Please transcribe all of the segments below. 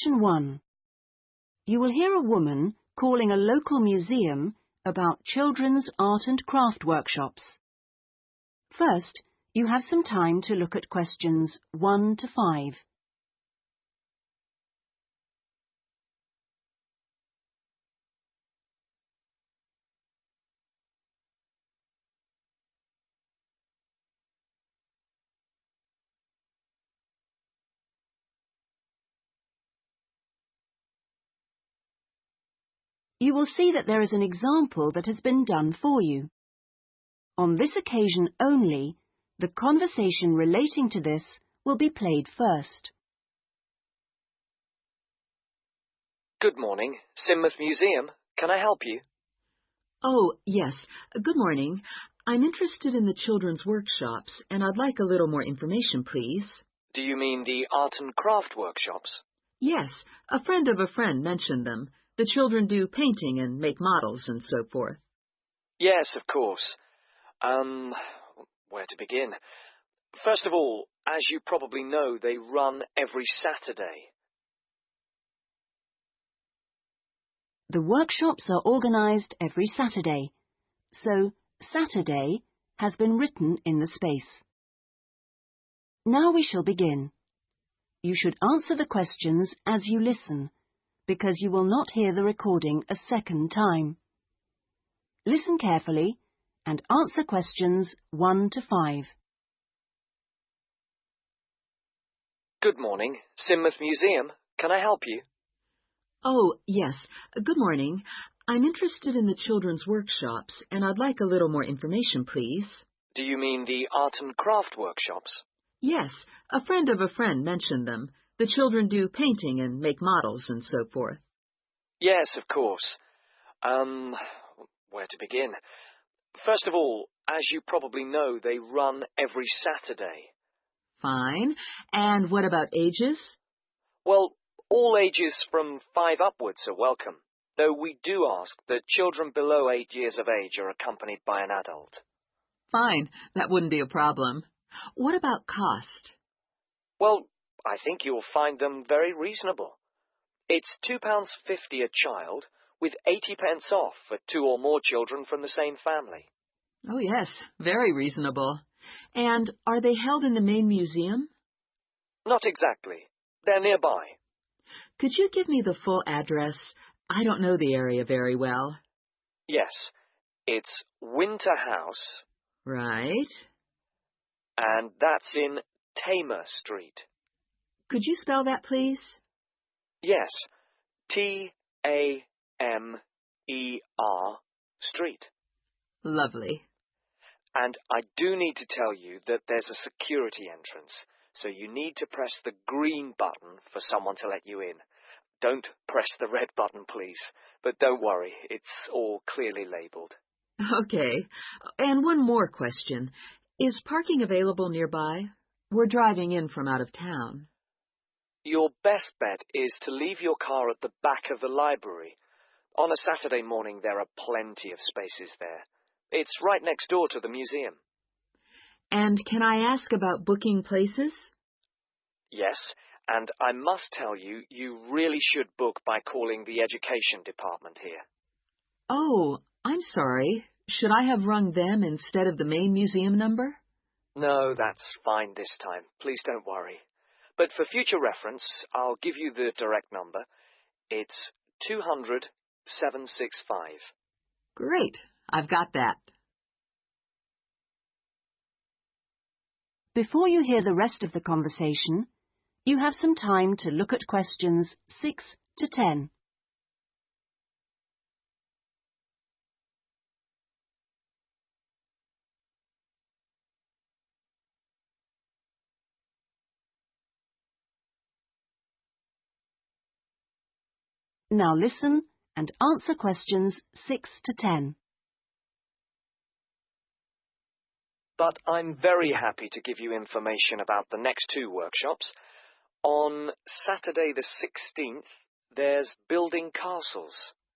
Question 1. You will hear a woman calling a local museum about children's art and craft workshops. First, you have some time to look at questions 1 to 5. You will see that there is an example that has been done for you. On this occasion only, the conversation relating to this will be played first. Good morning, Sidmouth Museum. Can I help you? Oh, yes. Good morning. I'm interested in the children's workshops, and I'd like a little more information, please. Do you mean the art and craft workshops? Yes, a friend of a friend mentioned them. The children do painting and make models and so forth. Yes, of course. Where to begin? First of all, as you probably know, they run every Saturday. The workshops are organised every Saturday, so Saturday has been written in the space. Now we shall begin. You should answer the questions as you listen, because you will not hear the recording a second time. Listen carefully and answer questions 1 to 5. Good morning, Sidmouth Museum. Can I help you? Oh, yes. Good morning. I'm interested in the children's workshops, and I'd like a little more information, please. Do you mean the art and craft workshops? Yes, a friend of a friend mentioned them. The children do painting and make models and so forth. Yes, of course. Where to begin? First of all, as you probably know, they run every Saturday. Fine. And what about ages? Well, all ages from 5 upwards are welcome, though we do ask that children below 8 years of age are accompanied by an adult. Fine. That wouldn't be a problem. What about cost? Well, I think you'll find them very reasonable. It's £2.50 a child, with 80 pence off for 2 or more children from the same family. Oh, yes. Very reasonable. And are they held in the main museum? Not exactly. They're nearby. Could you give me the full address? I don't know the area very well. Yes. It's Winter House. Right. And that's in Tamer Street. Could you spell that, please? Yes. Tamer Street. Lovely. And I do need to tell you that there's a security entrance, so you need to press the green button for someone to let you in. Don't press the red button, please. But don't worry, it's all clearly labelled. Okay. And one more question. Is parking available nearby? We're driving in from out of town. Your best bet is to leave your car at the back of the library. On a Saturday morning, there are plenty of spaces there. It's right next door to the museum. And can I ask about booking places? Yes, and I must tell you, you really should book by calling the education department here. Oh, I'm sorry. Should I have rung them instead of the main museum number? No, that's fine this time. Please don't worry. But for future reference, I'll give you the direct number. It's 200 765. Great. I've got that. Before you hear the rest of the conversation, you have some time to look at questions 6 to 10. Now listen and answer questions 6 to 10. But I'm very happy to give you information about the next 2 workshops. On Saturday the 16th, there's building castles.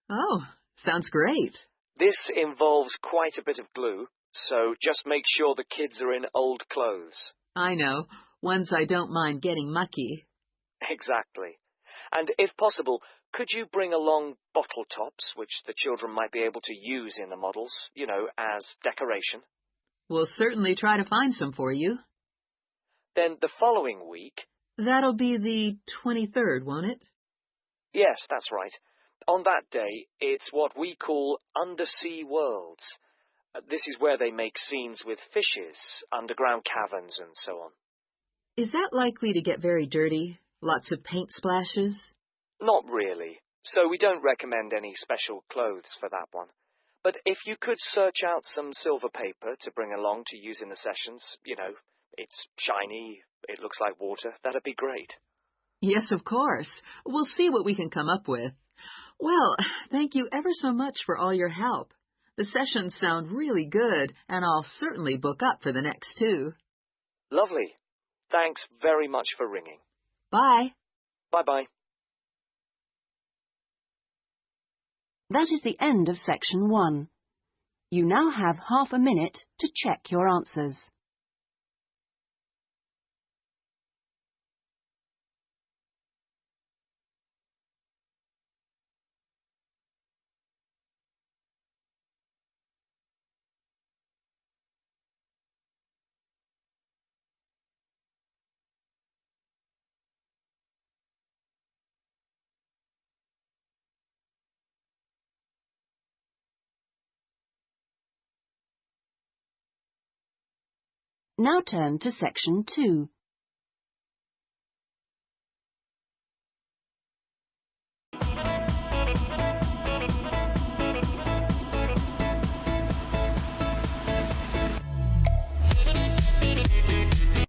Oh, sounds great. This involves quite a bit of glue, so just make sure the kids are in old clothes. I know. Ones I don't mind getting mucky. Exactly. And if possible, could you bring along bottle tops, which the children might be able to use in the models, as decoration? We'll certainly try to find some for you. Then the following week... That'll be the 23rd, won't it? Yes, that's right. On that day, it's what we call Undersea Worlds. This is where they make scenes with fishes, underground caverns, and so on. Is that likely to get very dirty? Lots of paint splashes? Not really. So we don't recommend any special clothes for that one. But if you could search out some silver paper to bring along to use in the sessions, it's shiny, it looks like water, that'd be great. Yes, of course. We'll see what we can come up with. Well, thank you ever so much for all your help. The sessions sound really good, and I'll certainly book up for the next 2. Lovely. Thanks very much for ringing. Bye. Bye-bye. That is the end of section 1. You now have half a minute to check your answers. Now turn to section 2.